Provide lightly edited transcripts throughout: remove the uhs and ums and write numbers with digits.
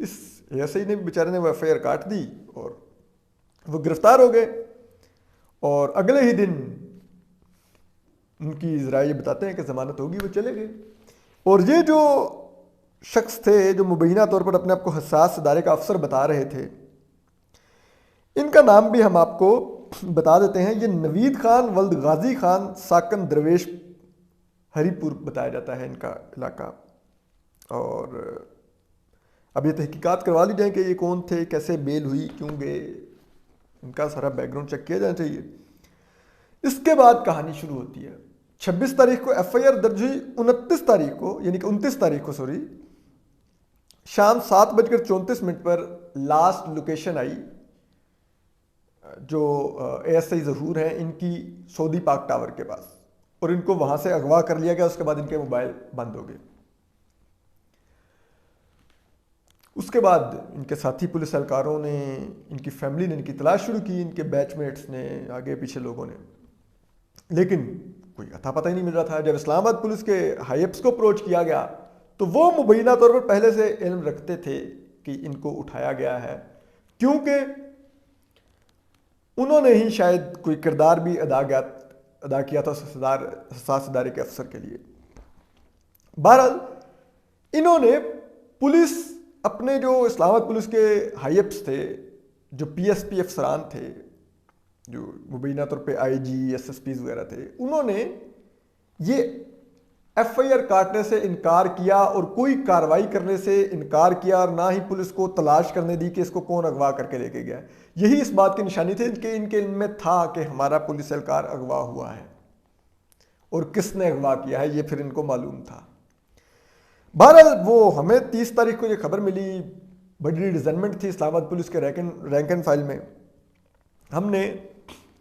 اس ASI نے بیچارے نے وہ FIR کاٹ دی اور وہ گرفتار ہو گئے، اور اگلے ہی دن ان کی ذرائع یہ بتاتے ہیں کہ ضمانت ہوگی، وہ چلے گئے۔ اور یہ جو شخص تھے جو مبینہ طور پر اپنے آپ کو حساس ادارے کا افسر بتا رہے تھے، ان کا نام بھی ہم آپ کو بتا دیتے ہیں۔ یہ نوید خان ولد غازی خان ساکن درویش ہری پور بتایا جاتا ہے ان کا علاقہ۔ اور اب یہ تحقیقات کروا لی جائیں کہ یہ کون تھے، کیسے بیل ہوئی، کیوں گئے، ان کا سارا بیک گراؤنڈ چیک کیا جانا چاہیے۔ اس کے بعد کہانی شروع ہوتی ہے۔ 26 تاریخ کو FIR درج ہوئی، 29 تاریخ کو یعنی کہ 29 تاریخ کو شام 7:34 پر لاسٹ لوکیشن آئی جو ASI ظہور ہیں ان کی سعودی پاک ٹاور کے پاس، اور ان کو وہاں سے اغوا کر لیا گیا۔ اس کے بعد ان کے موبائل بند ہو گئے۔ اس کے بعد ان کے ساتھی پولیس اہلکاروں نے، ان کی فیملی نے ان کی تلاش شروع کی، ان کے بیچ میٹس نے، آگے پیچھے لوگوں نے، لیکن کوئی اتا پتہ ہی نہیں مل رہا تھا۔ جب اسلام آباد پولیس کے ہائی اپس کو اپروچ کیا گیا تو وہ مبینہ طور پر پہلے سے علم رکھتے تھے کہ ان کو اٹھایا گیا ہے، کیونکہ انہوں نے ہی شاید کوئی کردار بھی ادا کیا تھا حساس ادارے کے افسر کے لیے۔ بہرحال انہوں نے پولیس، اپنے جو اسلام آباد پولیس کے ہائی اپس تھے، جو PSP افسران تھے، جو مبینہ طور پہ IG SSPs وغیرہ تھے، انہوں نے یہ FIR کاٹنے سے انکار کیا اور کوئی کارروائی کرنے سے انکار کیا، اور نہ ہی پولیس کو تلاش کرنے دی کہ اس کو کون اغوا کر کے لے کے گیا۔ یہی اس بات کی نشانی تھی کہ ان کے علم میں تھا کہ ہمارا پولیس اہلکار اغوا ہوا ہے، اور کس نے اغوا کیا ہے یہ پھر ان کو معلوم تھا۔ بہرحال وہ ہمیں 30 تاریخ کو یہ خبر ملی، بڑی ریزنمنٹ تھی اسلام آباد پولیس کے رینک اینڈ فائل میں۔ ہم نے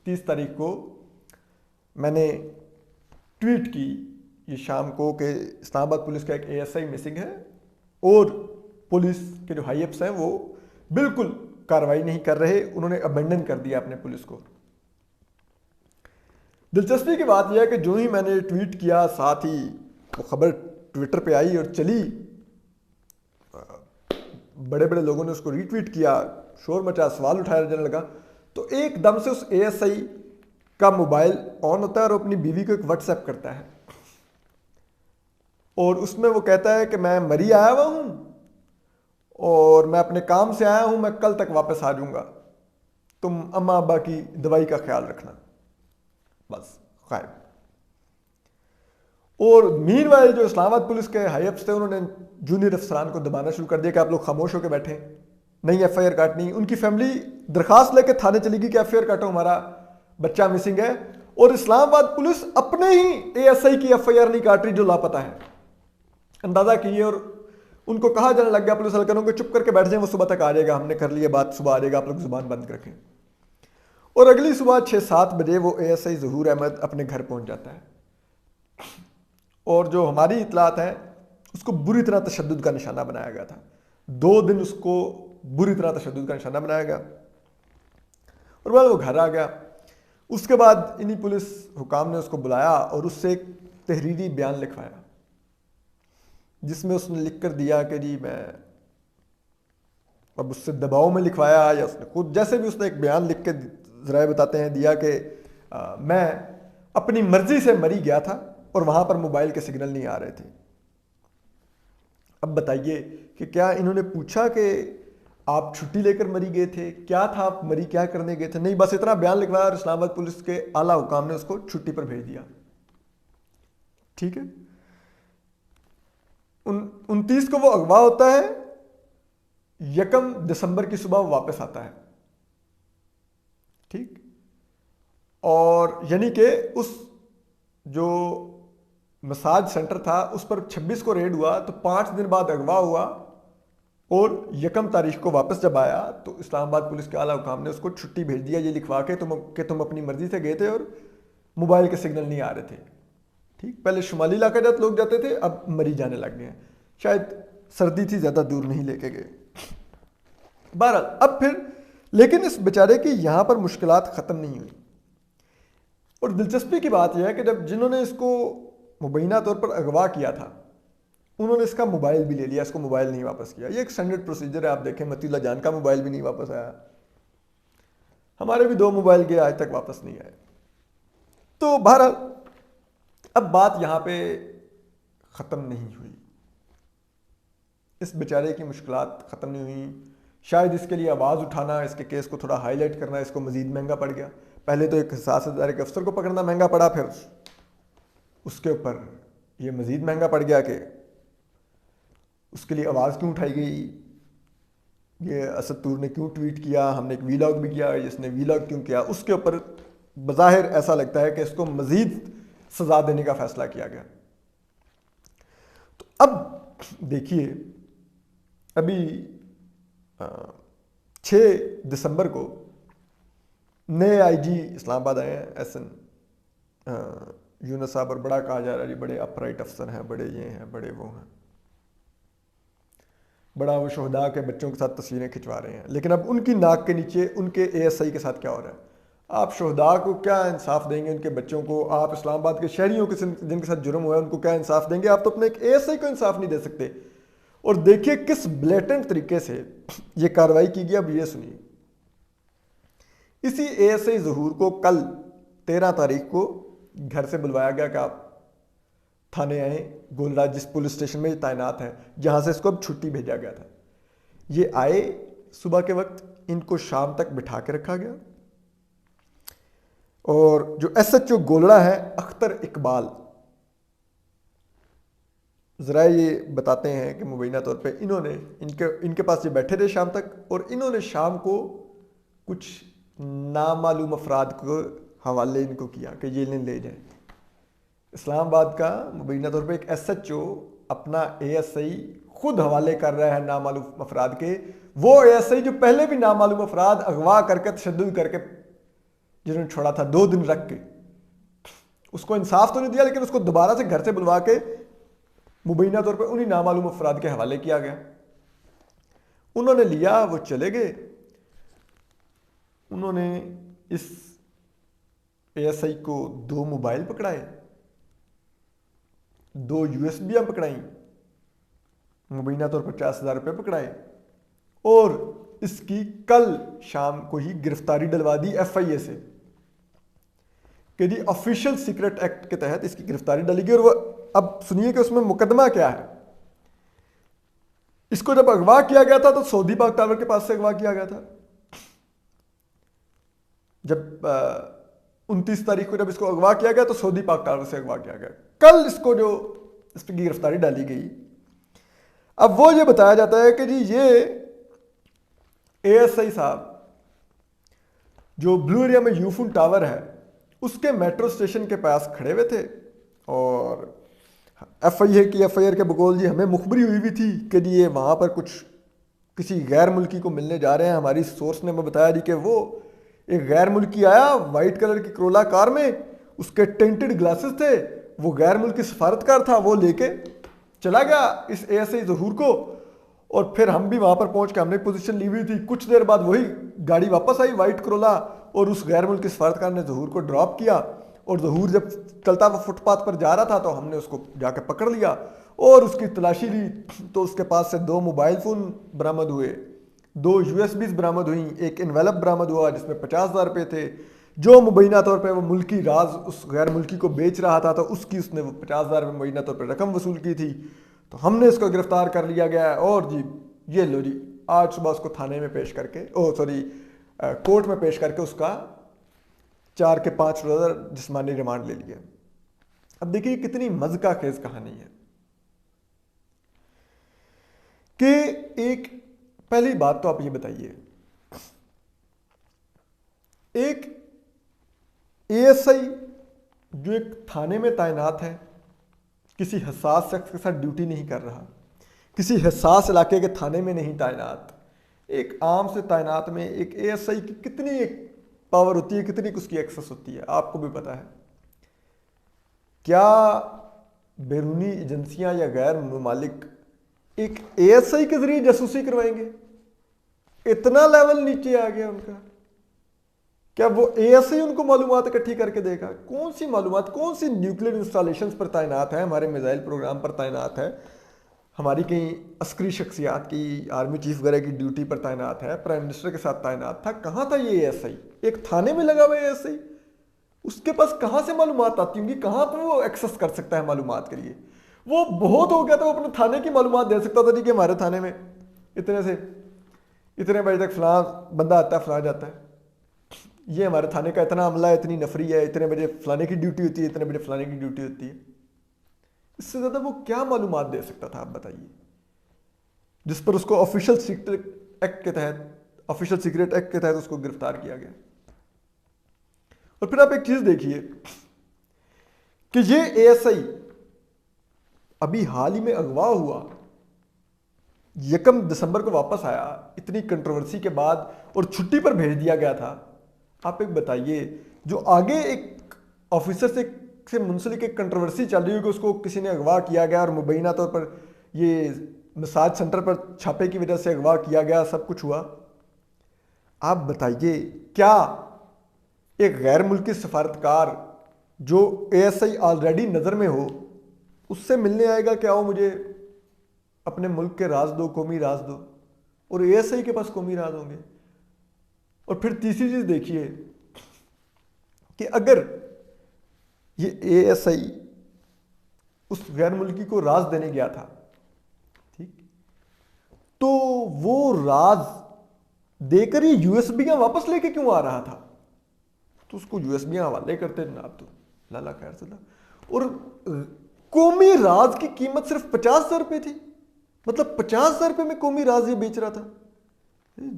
30 تاریخ کو میں نے ٹویٹ کی یہ شام کو کہ اسلام آباد پولیس کا ایک ASI مسنگ ہے، اور پولیس کے جو ہائی اپس ہیں وہ بالکل کارروائی نہیں کر رہے، انہوں نے ابینڈن کر دیا اپنے پولیس کو۔ دلچسپی کی بات یہ ہے کہ جو ہی میں نے ٹویٹ کیا، ساتھ ہی وہ خبر ٹویٹر پہ آئی اور چلی، بڑے بڑے لوگوں نے اس کو ری ٹویٹ کیا، شور مچا، سوال اٹھایا جانے لگا، تو ایک دم سے اس ASI کا موبائل آن ہوتا ہے اور اپنی بیوی کو ایک واٹس ایپ کرتا ہے، اور اس میں وہ کہتا ہے کہ میں مری آیا ہوا ہوں اور میں اپنے کام سے آیا ہوں، میں کل تک واپس آ جاؤں گا، تم اماں ابا کی دوائی کا خیال رکھنا، بس غائب۔ اور مین وائل جو اسلام آباد پولیس کے ہائی اپس تھے، انہوں نے جونیئر افسران کو دبانا شروع کر دیا کہ آپ لوگ خاموش ہو کے بیٹھیں، نہیں FIR کاٹنی۔ ان کی فیملی درخواست لے کے تھانے چلی گئی کہ FIR کاٹو، ہمارا بچہ مسنگ ہے، اور اسلام آباد پولیس اپنے ہی ASI کی FIR نہیں کاٹ رہی جو لاپتہ ہے۔ اندازہ کیے، اور ان کو کہا جانے لگ گیا پولیس اہلکاروں کو چپ کر کے بیٹھ جائیں، وہ صبح تک آ جائے گا، ہم نے کر لیا بات، صبح آ جائے گا، آپ لوگ زبان بند رکھیں۔ اور اگلی صبح 6-7 بجے وہ ASI ظہور احمد اپنے گھر پہنچ جاتا ہے، اور جو ہماری اطلاعات ہیں اس کو بری طرح تشدد کا نشانہ بنایا گیا تھا۔ 2 دن اس کو بری طرح تشدد کا نشانہ بنایا گیا، اور بعد وہ گھر آ گیا۔ اس کے بعد انہی پولیس حکام نے اس کو بلایا اور اس سے ایک تحریری بیان لکھوایا، جس میں اس نے لکھ کر دیا کہ جی میں، اب اس سے دباؤ میں لکھوایا یا اس نے خود، جیسے بھی اس نے ایک بیان لکھ کے ذرائع بتاتے ہیں دیا کہ میں اپنی مرضی سے مری گیا تھا اور وہاں پر موبائل کے سگنل نہیں آ رہے تھے۔ اب بتائیے کہ کیا انہوں نے پوچھا کہ آپ چھٹی لے کر مری گئے تھے، کیا تھا، آپ مری کیا کرنے گئے تھے؟ نہیں، بس اتنا بیان لکھوایا اور اسلام آباد پولیس کے اعلیٰ حکام نے اس کو چھٹی پر بھیج دیا۔ ٹھیک ہے، 29 کو وہ اغوا ہوتا ہے، 1 دسمبر کی صبح وہ واپس آتا ہے۔ ٹھیک، اور یعنی کہ اس جو مساج سینٹر تھا اس پر 26 کو ریڈ ہوا، تو 5 دن بعد اغوا ہوا، اور 1 تاریخ کو واپس جب آیا تو اسلام آباد پولیس کے اعلیٰ حکام نے اس کو چھٹی بھیج دیا یہ لکھوا کے کہ تم اپنی مرضی سے گئے تھے اور موبائل کے سگنل نہیں آ رہے تھے۔ ٹھیک، پہلے شمالی علاقہ جات لوگ جاتے تھے، اب مری جانے لگ گئے ہیں، شاید سردی تھی، زیادہ دور نہیں لے کے گئے۔ بہرحال اب پھر لیکن اس بیچارے کی یہاں پر مشکلات ختم نہیں ہوئی، اور دلچسپی کی بات یہ ہے کہ جب جنہوں نے اس کو مبینہ طور پر اغوا کیا تھا انہوں نے اس کا موبائل بھی لے لیا, اس کو موبائل نہیں واپس کیا. یہ ایک اسٹینڈرڈ پروسیجر ہے. آپ دیکھیں متی اللہ جان کا موبائل بھی نہیں واپس آیا, ہمارے بھی 2 موبائل گئے آج تک واپس نہیں آئے. تو بہرحال اب بات یہاں پہ ختم نہیں ہوئی, اس بیچارے کی مشکلات ختم نہیں ہوئیں. شاید اس کے لیے آواز اٹھانا, اس کے کیس کو تھوڑا ہائی لائٹ کرنا اس کو مزید مہنگا پڑ گیا. پہلے تو ایک حساس ادارے کے افسر کو پکڑنا مہنگا پڑا, پھر اس کے اوپر یہ مزید مہنگا پڑ گیا کہ اس کے لیے آواز کیوں اٹھائی گئی, یہ اسد طور نے کیوں ٹویٹ کیا, ہم نے ایک ویلاگ بھی کیا, جس نے ویلاگ کیوں کیا, اس کے اوپر بظاہر ایسا لگتا ہے کہ اس کو مزید سزا دینے کا فیصلہ کیا گیا. تو اب دیکھیے, ابھی 6 دسمبر کو نئے آئی جی اسلام آباد آئے ہیں, ایس این یونس صاحب, اور بڑا کہا جا رہا ہے جی بڑے اپ رائٹ افسر ہیں, بڑے یہ ہیں, بڑے وہ ہیں, بڑا وہ شہداء کے بچوں کے ساتھ تصویریں کھنچوا رہے ہیں. لیکن اب ان کی ناک کے نیچے ان کے اے ایس آئی کے ساتھ کیا ہو رہا ہے؟ آپ شہداء کو کیا انصاف دیں گے, ان کے بچوں کو؟ آپ اسلام آباد کے شہریوں کے جن کے ساتھ جرم ہوا ہے ان کو کیا انصاف دیں گے؟ آپ تو اپنے ایک اے ایس آئی کو انصاف نہیں دے سکتے. اور دیکھیے کس بلیٹنٹ طریقے سے یہ کارروائی کی گئی. اب یہ سنیے, اسی اے ایس آئی ظہور کو کل 13 تاریخ کو گھر سے بلوایا گیا کہ آپ تھانے آئیں, گولراج جس پولیس اسٹیشن میں یہ تعینات ہے, جہاں سے اس کو اب چھٹی بھیجا گیا تھا. یہ آئے صبح کے وقت, ان کو شام تک بٹھا کے رکھا گیا, اور جو ایس ایچ او گولڑا ہے اختر اقبال, ذرائع یہ بتاتے ہیں کہ مبینہ طور پہ انہوں نے ان کے پاس یہ بیٹھے تھے شام تک, اور انہوں نے شام کو کچھ نامعلوم افراد کو حوالے ان کو کیا کہ یہ لے جائیں. اسلام آباد کا مبینہ طور پہ ایک ایس ایچ او اپنا اے ایس آئی خود حوالے کر رہا ہے نامعلوم افراد کے. وہ اے ایس آئی جو پہلے بھی نامعلوم افراد اغوا کر کے تشدد کر کے جنہوں نے چھوڑا تھا 2 دن رکھ کے, اس کو انصاف تو نہیں دیا, لیکن اس کو دوبارہ سے گھر سے بلوا کے مبینہ طور پہ انہی نامعلوم افراد کے حوالے کیا گیا. انہوں نے لیا, وہ چلے گئے, انہوں نے اس اے ایس آئی کو 2 موبائل پکڑائے, 2 یو ایس بیاں پکڑائیں, مبینہ طور پر 50,000 روپے پکڑائے, اور اس کی کل شام کو ہی گرفتاری ڈلوا دی ایف آئی اے سے کہ جی آفیشیل سیکرٹ ایکٹ کے تحت اس کی گرفتاری ڈلی گئی. اور وہ اب سنیے کہ اس میں مقدمہ کیا ہے. اس کو جب اغوا کیا گیا تھا تو سعودی پاک ٹاور کے پاس سے اغوا کیا گیا تھا. جب 29 تاریخ کو جب اس کو اغوا کیا گیا تو سعودی پاک ٹاور سے اغوا کیا گیا. کل اس کو جو اس کی گرفتاری ڈالی گئی, اب وہ یہ بتایا جاتا ہے کہ جی یہ اے ایس آئی صاحب جو بلو ایریا میں یوفون ٹاور ہے اس کے میٹرو اسٹیشن کے پاس کھڑے ہوئے تھے, اور ایف آئی آر کے بقول جی ہمیں مخبری ہوئی بھی تھی کہ جی یہ وہاں پر کچھ کسی غیر ملکی کو ملنے جا رہے ہیں. ہماری سورس نے ہمیں بتایا جی کہ وہ ایک غیر ملکی آیا وائٹ کلر کی کرولا کار میں, اس کے ٹینٹڈ گلاسز تھے, وہ غیر ملکی سفارتکار تھا, وہ لے کے چلا گیا اس اے ایس آئی ظہور کو, اور پھر ہم بھی وہاں پر پہنچ کے ہم نے پوزیشن لی ہوئی تھی. کچھ دیر بعد وہی گاڑی واپس آئی وائٹ کرولا, اور اس غیر ملکی سفارتکار نے ظہور کو ڈراپ کیا, اور ظہور جب چلتا وہ فٹ پاتھ پر جا رہا تھا تو ہم نے اس کو جا کے پکڑ لیا اور اس کی تلاشی لی. تو اس کے پاس سے 2 موبائل فون برآمد ہوئے, 2 یو ایس بیز برآمد ہوئیں, ایک انویلپ برآمد ہوا جس میں 50,000 روپے تھے, جو مبینہ طور پہ وہ ملکی راز اس غیر ملکی کو بیچ رہا تھا, تو اس کی اس نے وہ 50,000 روپے مبینہ طور پہ رقم وصول کی تھی. تو ہم نے اس کو گرفتار کر لیا گیا, اور جی یہ لو جی آج صبح اس کو تھانے میں پیش کر کے کورٹ میں پیش کر کے اس کا 4 کے 5 روزہ جسمانی ریمانڈ لے لیا. اب دیکھیے کتنی مزقہ خیز کہانی ہے کہ ایک پہلی بات تو آپ یہ بتائیے, ایک اے ایس آئی جو ایک تھانے میں تعینات ہے, کسی حساس شخص کے ساتھ ڈیوٹی نہیں کر رہا, کسی حساس علاقے کے تھانے میں نہیں تعینات, ایک عام سے تعینات میں ایک اے ایس آئی کی کتنی ایک پاور ہوتی ہے, کتنی اس کی ایکسس ہوتی ہے, آپ کو بھی پتا ہے. کیا بیرونی ایجنسیاں یا غیر ممالک ایک اے ایس آئی کے ذریعے جاسوسی کروائیں گے؟ اتنا لیول نیچے آ گیا ان کا. کیا وہ اے ایس آئی ان کو معلومات اکٹھی کر کے دے گا؟ کون سی معلومات, کون سی نیوکلیر انسٹالیشنز پر تعینات ہے, ہمارے میزائل پروگرام پر تعینات ہے, ہماری کہیں عسکری شخصیات کی، آرمی چیف وغیرہ کی ڈیوٹی پر تعینات ہے، پرائم منسٹر کے ساتھ تعینات تھا، کہاں تھا یہ ایس آئی؟ ایک تھانے میں لگا ہوا ہے ایس آئی، اس کے پاس کہاں سے معلومات آتی ہوں گی؟ کہاں پہ وہ ایکسس کر سکتا ہے معلومات کے لیے؟ وہ بہت ہو گیا تھا، وہ اپنے تھانے کی معلومات دے سکتا تھا جی کہ ہمارے تھانے میں اتنے سے اتنے بجے تک فلاں بندہ آتا ہے، فلاں جاتا ہے، یہ ہمارے تھانے کا اتنا عملہ ہے، اتنی نفری ہے، اتنے بجے فلانے کی ڈیوٹی ہوتی ہے، اتنے بجے فلانے کی ڈیوٹی ہوتی ہے. اس سے زیادہ وہ کیا معلومات دے سکتا تھا آپ بتائیے، جس پر اس کو آفیشیل سیکرٹ ایکٹ کے تحت اس کو گرفتار کیا گیا. اور پھر آپ ایک چیز دیکھیے کہ یہ اے ایس آئی ابھی حال ہی میں اغوا ہوا، 1 دسمبر کو واپس آیا اتنی کنٹروورسی کے بعد، اور چھٹی پر بھیج دیا گیا تھا. آپ ایک بتائیے، جو آگے ایک آفیسر سے منسلک ایک کنٹروورسی چل رہی ہے کہ اس کو کسی نے اغوا کیا گیا، اور مبینہ طور پر یہ مساج سینٹر پر چھاپے کی وجہ سے اغوا کیا گیا، سب کچھ ہوا. آپ بتائیے کیا ایک غیر ملکی سفارتکار جو اے ایس آئی آلریڈی نظر میں ہو، اس سے ملنے آئے گا کہ آؤ مجھے اپنے ملک کے راز دو، قومی راز دو؟ اور اے ایس آئی کے پاس قومی راز ہوں گے. اور پھر تیسری چیز دیکھیے کہ اگر یہ اے ایس آئی اس غیر ملکی کو راز دینے گیا تھا، ٹھیک، تو وہ راز دے کر ہی یو ایس بیاں واپس لے کے کیوں آ رہا تھا؟ تو اس کو یو ایس بیاں حوالے کرتے جناب، تو لالا خیر صدا. اور قومی راز کی قیمت صرف 50,000 روپے تھی، مطلب 50,000 روپے میں قومی راز یہ بیچ رہا تھا.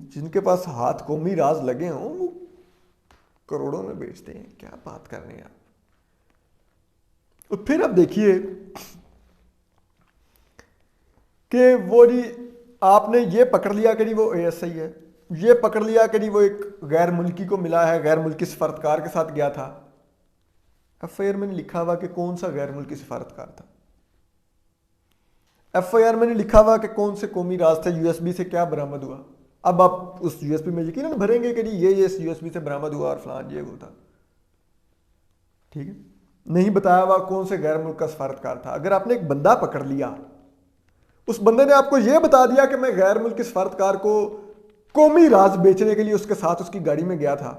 جن کے پاس ہاتھ قومی راز لگے ہوں وہ کروڑوں میں بیچتے ہیں، کیا بات کر رہے ہیں آپ. اور پھر اب دیکھیے کہ وہ جی آپ نے یہ پکڑ لیا کہ جی وہ اے ایس آئی ہے، یہ پکڑ لیا کہ جی وہ ایک غیر ملکی کو ملا ہے، غیر ملکی سفارتکار کے ساتھ گیا تھا. ایف آئی آر میں نے لکھا ہوا کہ کون سا غیر ملکی سفارتکار تھا، ایف آئی آر میں نے لکھا ہوا کہ کون سے قومی راز تھے، یو ایس بی سے کیا برآمد ہوا. اب آپ اس یو ایس بی میں یقیناً بھریں گے کہ جی یہ اس یو ایس بی سے برآمد ہوا اور فلان یہ وہ تھا، ٹھیک ہے. نہیں بتایا ہوا کون سے غیر ملک کا سفارتکار تھا. اگر آپ نے ایک بندہ پکڑ لیا، اس بندے نے آپ کو یہ بتا دیا کہ میں غیر ملکی سفارتکار کو قومی راز بیچنے کے لیے اس کے ساتھ اس کی گاڑی میں گیا تھا،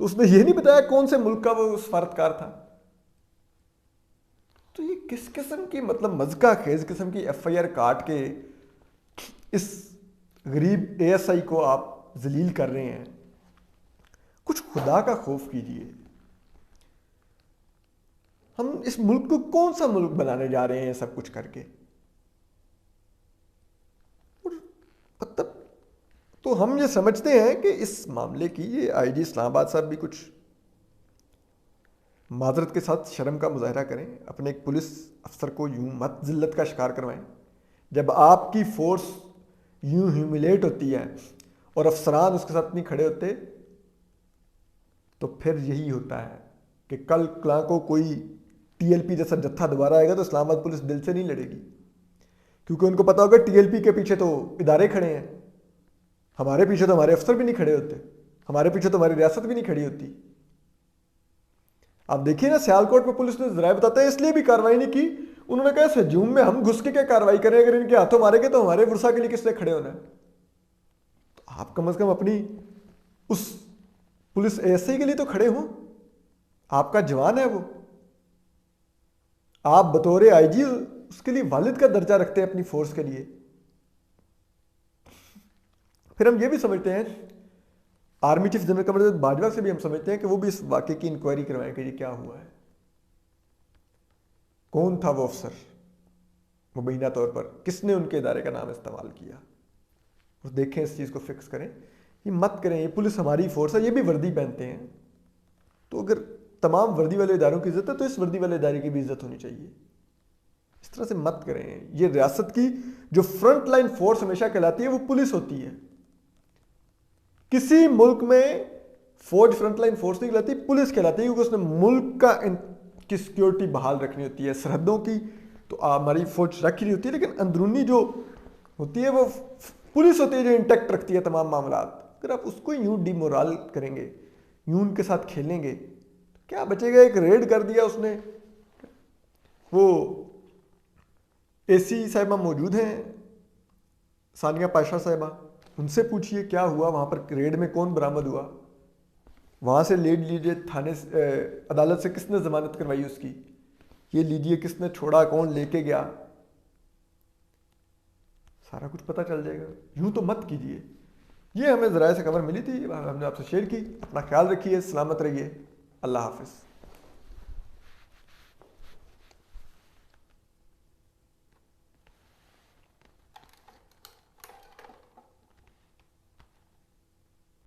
تو اس نے یہ نہیں بتایا کون سے ملک کا وہ سفارتکار تھا. تو یہ کس قسم کی مطلب مذکا خیز قسم کی ایف آئی آر کاٹ کے اس غریب اے ایس آئی کو آپ ذلیل کر رہے ہیں. کچھ خدا کا خوف کیجیے. ہم اس ملک کو کون سا ملک بنانے جا رہے ہیں سب کچھ کر کے؟ مطلب تو ہم یہ سمجھتے ہیں کہ اس معاملے کی یہ آئی جی اسلام آباد صاحب بھی کچھ معذرت کے ساتھ شرم کا مظاہرہ کریں، اپنے ایک پولیس افسر کو یوں مت ذلت کا شکار کروائیں. جب آپ کی فورس یوں ہیوملیٹ ہوتی ہے اور افسران اس کے ساتھ نہیں کھڑے ہوتے، تو پھر یہی ہوتا ہے کہ کل کلاں کو کوئی ٹی ایل پی جیسا جتھا دوبارہ آئے گا تو اسلام آباد پولیس دل سے نہیں لڑے گی، کیونکہ ان کو پتا ہوگا ٹی ایل پی کے پیچھے تو ادارے کھڑے ہیں، ہمارے پیچھے تو ہمارے افسر بھی نہیں کھڑے ہوتے، ہمارے پیچھے تو ہماری ریاست بھی نہیں کھڑی ہوتی. آپ دیکھیے نا سیالکوٹ میں پولیس نے ذرائع بتاتے ہیں اس لیے بھی کارروائی نہیں کی، انہوں نے کہا اس ہجوم میں ہم گھس کے کیا کارروائی کریں، اگر ان کے ہاتھوں مارے گے تو ہمارے ورثا کے لیے کس نے کھڑے ہونا ہے. تو آپ کم از کم اپنی اس پولیس اے ایس آئی کے لیے تو کھڑے ہوں، آپ کا جوان ہے وہ، آپ بطور آئی جی اس کے لیے والد کا درجہ رکھتے ہیں اپنی فورس کے لیے. پھر ہم یہ بھی سمجھتے ہیں، army chief general Qamar Bajwa سے بھی ہم سمجھتے ہیں کہ وہ بھی اس واقعے کی انکوائری کروائیں کہ یہ کیا ہوا ہے، کون تھا وہ افسر، مبینہ طور پر کس نے ان کے ادارے کا نام استعمال کیا، اور دیکھیں اس چیز کو فکس کریں. یہ مت کریں، یہ پولیس ہماری فورس ہے، یہ بھی وردی پہنتے ہیں، تو اگر تمام وردی والے اداروں کی عزت ہے تو اس وردی والے ادارے کی بھی عزت ہونی چاہیے. اس طرح سے مت کریں. یہ ریاست کی جو فرنٹ لائن فورس ہمیشہ کہلاتی ہے وہ پولیس ہوتی ہے. کسی ملک میں فوج فرنٹ لائن فورس نہیں کہلاتی، پولیس کہلاتی ہے، کیونکہ اس نے ملک کی سیکیورٹی بحال رکھنی ہوتی ہے. سرحدوں کی تو ہماری فوج رکھ ہی نہیں ہوتی ہے، لیکن اندرونی جو ہوتی ہے وہ پولیس ہوتی ہے جو انٹیکٹ رکھتی ہے تمام معاملات. اگر آپ اس کو یوں ڈی مورال کریں گے، یوں ان کے ساتھ کھیلیں گے، کیا بچے گا؟ ایک ریڈ کر دیا اس نے، وہ اے سی صاحبہ موجود ہیں، ثانیہ پاشا صاحبہ، ان سے پوچھیے کیا ہوا وہاں پر، ریڈ میں کون برآمد ہوا، وہاں سے لیڈ لیجیے، تھانے عدالت سے کس نے ضمانت کروائی اس کی، یہ لیجیے کس نے چھوڑا، کون لے کے گیا، سارا کچھ پتہ چل جائے گا۔ یوں تو مت کیجیے۔ یہ ہمیں ذرائع سے خبر ملی تھی، ہم نے آپ سے شیئر کی۔ اپنا خیال رکھیے، سلامت رہیے، اللہ حافظ۔